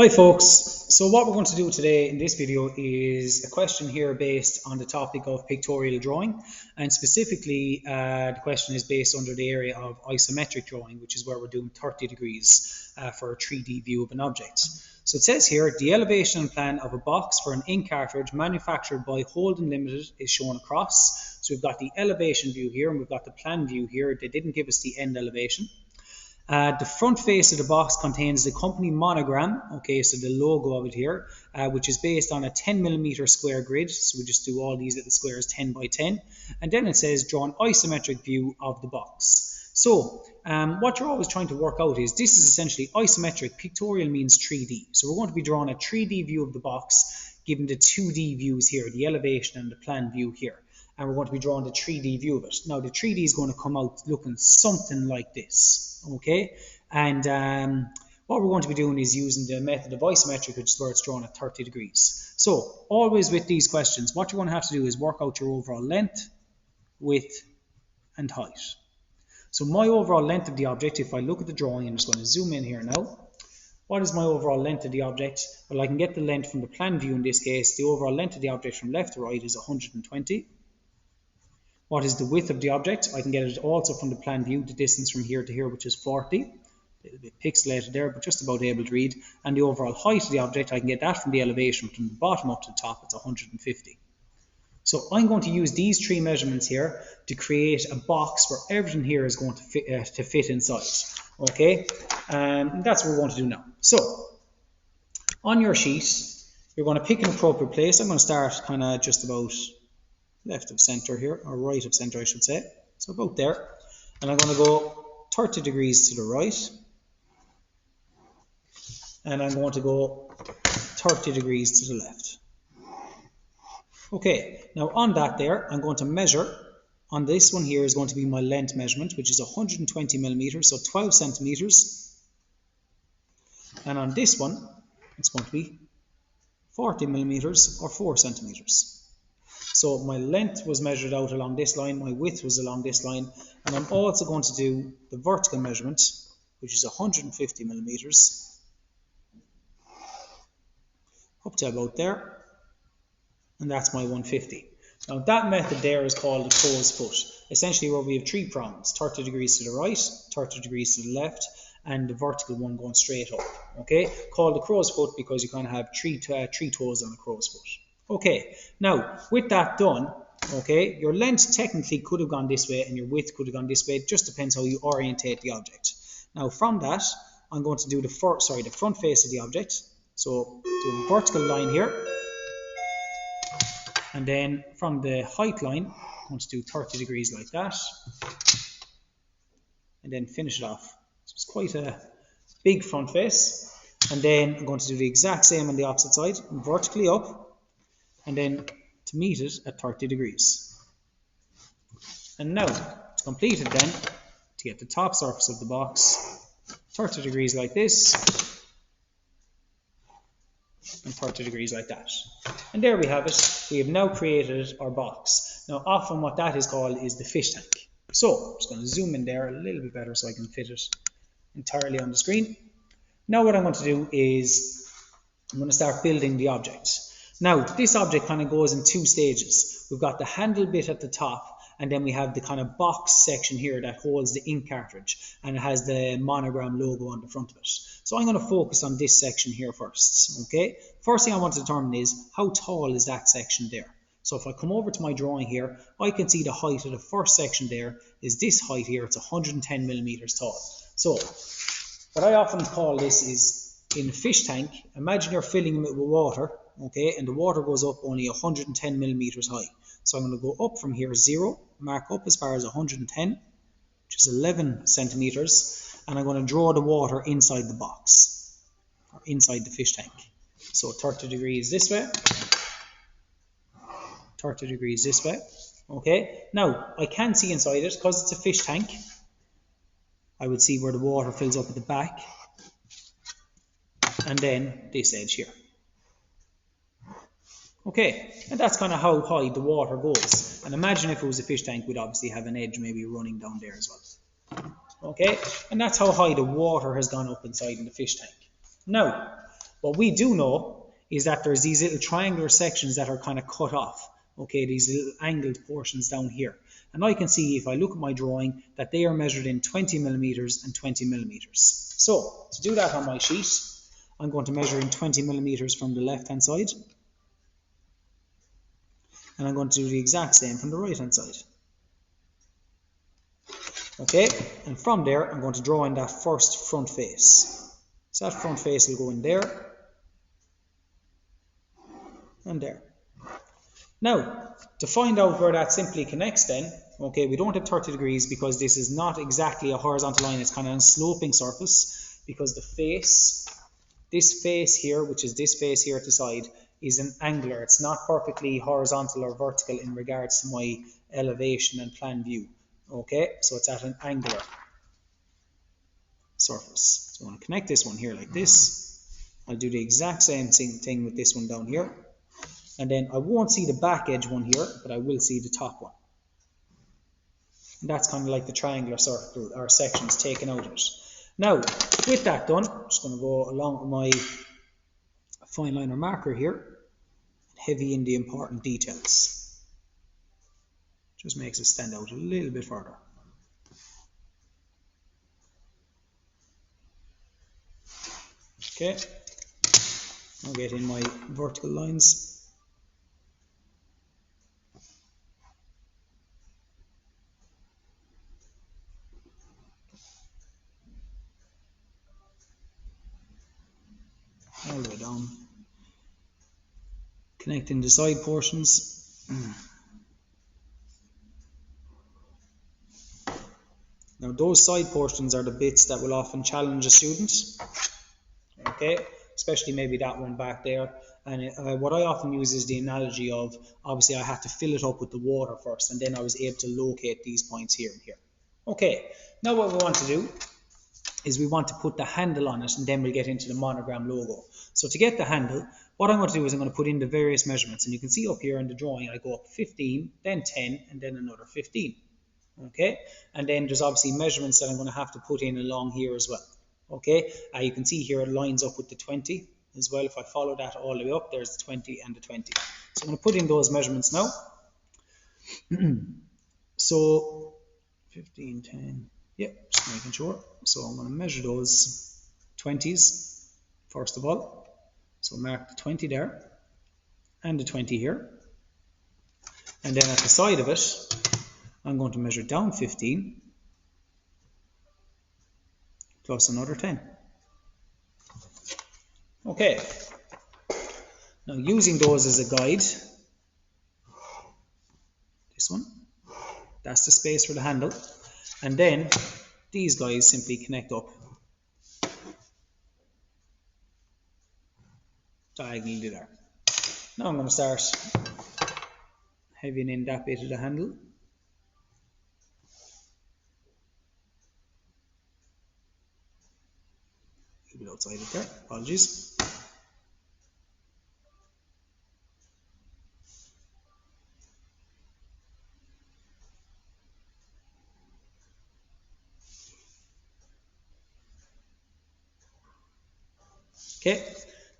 Hi folks, so what we're going to do today in this video is a question here based on the topic of pictorial drawing, and specifically the question is based under the area of isometric drawing, which is where we're doing 30 degrees for a 3D view of an object. So it says here, the elevation and plan of a box for an ink cartridge manufactured by Holden Limited is shown across. So we've got the elevation view here and we've got the plan view here. They didn't give us the end elevation. The front face of the box contains the company monogram, okay, so the logo of it here, which is based on a 10mm square grid. So we just do all these little squares 10 by 10. And then it says draw an isometric view of the box. So what you're always trying to work out is this is essentially isometric. Pictorial means 3D. So we're going to be drawing a 3D view of the box, given the 2D views here, the elevation and the plan view here. And we're going to be drawing the 3D view of it. Now the 3D is going to come out looking something like this, okay? And what we're going to be doing is using the method of isometric, which is where it's drawn at 30 degrees. So always with these questions, what you're going to have to do is work out your overall length, width, and height. So my overall length of the object, if I look at the drawing, I'm just going to zoom in here now. What is my overall length of the object? Well, I can get the length from the plan view in this case. The overall length of the object from left to right is 120. What is the width of the object? I can get it also from the plan view, the distance from here to here, which is 40. A little bit pixelated there, but just about able to read. And the overall height of the object, I can get that from the elevation from the bottom up to the top, it's 150. So I'm going to use these three measurements here to create a box where everything here is going to fit inside. Okay, and that's what we're going to do now. So on your sheet, you're going to pick an appropriate place. I'm going to start kind of just about left of center here, or right of center I should say, so about there, and I'm going to go 30 degrees to the right, and I'm going to go 30 degrees to the left. Okay, now on that there, I'm going to measure. On this one here is going to be my length measurement, which is 120 millimeters, so 12 centimeters, and on this one it's going to be 40 millimeters or 4 centimeters. So my length was measured out along this line, my width was along this line, and I'm also going to do the vertical measurement, which is 150 millimeters, up to about there, and that's my 150. Now that method there is called the crow's foot, essentially where we have three prongs, 30 degrees to the right, 30 degrees to the left, and the vertical one going straight up, okay? Called the crow's foot because you kind of have three toes on the crow's foot. Okay, now with that done, okay, your length technically could have gone this way and your width could have gone this way. It just depends how you orientate the object. Now from that, I'm going to do the front face of the object. So do a vertical line here, and then from the height line, I'm going to do 30 degrees like that, and then finish it off. So it's quite a big front face, and then I'm going to do the exact same on the opposite side, vertically up, and then to meet it at 30 degrees. And now, it's completed then, to get the top surface of the box, 30 degrees like this, and 30 degrees like that. And there we have it. We have now created our box. Now often what that is called is the fish tank. So, I'm just going to zoom in there a little bit better so I can fit it entirely on the screen. Now what I'm going to do is, I'm going to start building the object. Now, this object kind of goes in two stages. We've got the handle bit at the top, and then we have the kind of box section here that holds the ink cartridge, and it has the monogram logo on the front of it. So I'm going to focus on this section here first, okay? First thing I want to determine is, how tall is that section there? So if I come over to my drawing here, I can see the height of the first section there is this height here. It's 110 millimeters tall. So what I often call this is, in a fish tank, imagine you're filling it with water, okay, and the water goes up only 110 millimeters high. So I'm going to go up from here 0, mark up as far as 110, which is 11 centimeters, and I'm going to draw the water inside the box, or inside the fish tank. So 30 degrees this way, 30 degrees this way, okay. Now, I can see inside it, because it's a fish tank, I would see where the water fills up at the back, and then this edge here. Okay, and that's kind of how high the water goes. And imagine if it was a fish tank, we'd obviously have an edge maybe running down there as well. Okay, and that's how high the water has gone up inside in the fish tank. Now, What we do know is that there's these little triangular sections that are kind of cut off, okay, these little angled portions down here. And I can see, if I look at my drawing, that they are measured in 20 millimeters and 20 millimeters. So to do that on my sheet, I'm going to measure in 20 millimeters from the left hand side, and I'm going to do the exact same from the right hand side. Okay, and from there I'm going to draw in that first front face. So that front face will go in there and there. Now, to find out where that simply connects then, okay, we don't have 30 degrees because this is not exactly a horizontal line, it's kind of a sloping surface, because the face, this face here, which is this face here at the side, is an angular. It's not perfectly horizontal or vertical in regards to my elevation and plan view. Okay, so it's at an angular surface. So I'm going to connect this one here like this. I'll do the exact same thing with this one down here. And then I won't see the back edge one here, but I will see the top one. And that's kind of like the triangular circle or sections taken out of it. Now, with that done, I'm just going to go along with my fine liner marker here, heavy in the important details. Just makes it stand out a little bit further. Okay, I'll get in my vertical lines. All the way down, connecting the side portions. Now those side portions are the bits that will often challenge a student, okay, especially maybe that one back there. And what I often use is the analogy of, obviously I had to fill it up with the water first, and then I was able to locate these points here and here. Okay, now what we want to do is we want to put the handle on it, and then we'll get into the monogram logo. So to get the handle, what I'm going to do is I'm going to put in the various measurements, and you can see up here in the drawing I go up 15, then 10, and then another 15. Okay, and then there's obviously measurements that I'm going to have to put in along here as well. Okay, you can see here it lines up with the 20 as well. If I follow that all the way up, there's the 20 and the 20. So I'm going to put in those measurements now. So 15, 10, yeah, just making sure. So I'm going to measure those 20s first of all. So mark the 20 there and the 20 here. And then at the side of it, I'm going to measure down 15 plus another 10. Okay, now using those as a guide, this one, that's the space for the handle, and then these guys simply connect up diagonally there. Now I'm going to start heavying in that bit of the handle. A bit outside it there, apologies. Okay,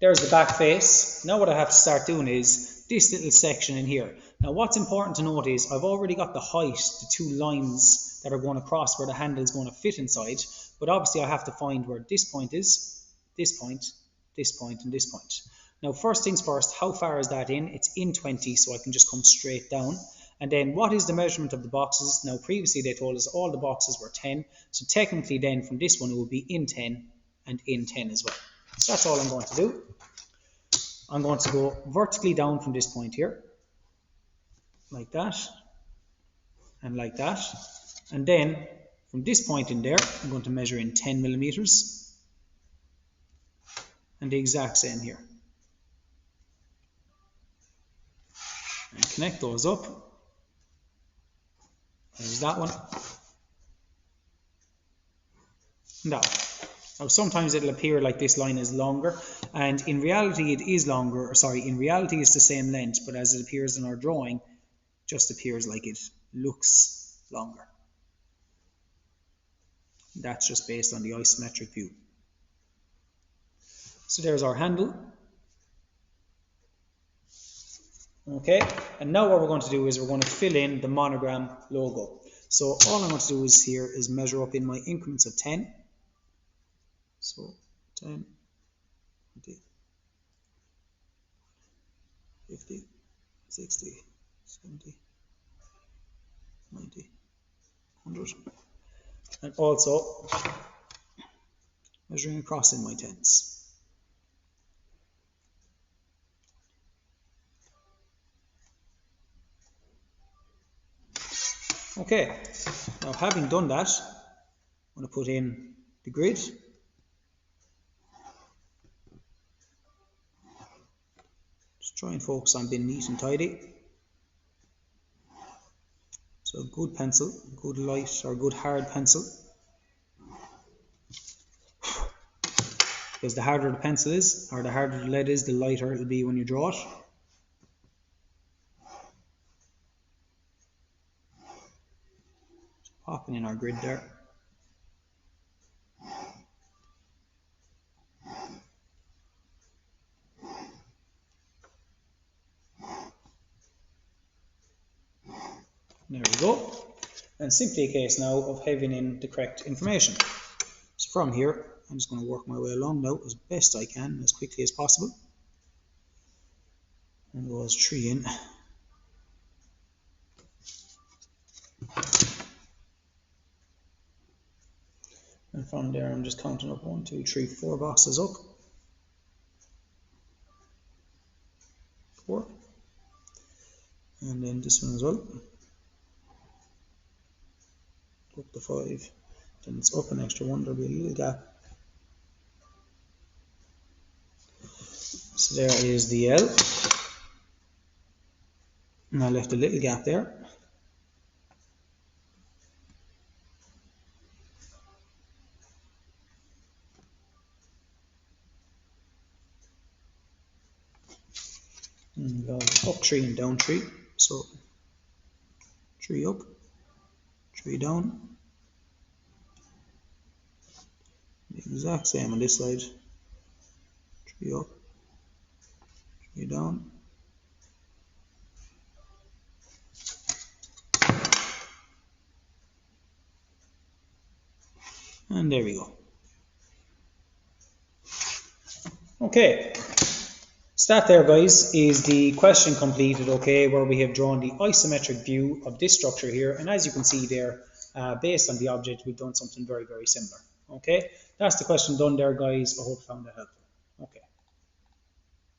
there's the back face. Now what I have to start doing is this little section in here. Now what's important to note is I've already got the height, the two lines that are going across where the handle is going to fit inside, but obviously I have to find where this point is, this point, this point, and this point. Now first things first, how far is that in? It's in 20, so I can just come straight down. And then what is the measurement of the boxes? Now previously they told us all the boxes were 10, so technically then from this one it will be in 10 and in 10 as well. So that's all I'm going to do. I'm going to go vertically down from this point here, like that, and like that. And then from this point in there, I'm going to measure in 10 millimeters. And the exact same here. And connect those up. There's that one. And that one. Now sometimes it'll appear like this line is longer, and in reality it is longer, in reality it's the same length, but as it appears in our drawing, just appears like it looks longer. That's just based on the isometric view. So there's our handle. Okay, and now what we're going to do is we're going to fill in the monogram logo. So all I'm going to do is here is measure up in my increments of 10. So 10, 20, 50, 60, 70, 90, 100. And also measuring across in my tenths. Okay, now having done that, I'm going to put in the grid. Just try and focus on being neat and tidy. So good pencil, good light or good hard pencil. Because the harder the pencil is, or the harder the lead is, the lighter it'll be when you draw it. Just popping in our grid there. There we go. And simply a case now of having in the correct information. So from here, I'm just going to work my way along now as best I can, as quickly as possible. And there was 3 in. And from there, I'm just counting up 1, 2, 3, 4 boxes up. 4. And then this one as well. Up to 5. Then it's up an extra 1, there'll be a little gap. So there is the L. And I left a little gap there. And up 3 and down 3. So 3 up, 3 down. The exact same on this side. 3 up, 3 down. And there we go. Okay. So that there, guys, is the question completed, okay, where we have drawn the isometric view of this structure here. And as you can see there, based on the object, we've done something very, very similar. Okay, that's the question done there, guys. I hope you found that helpful.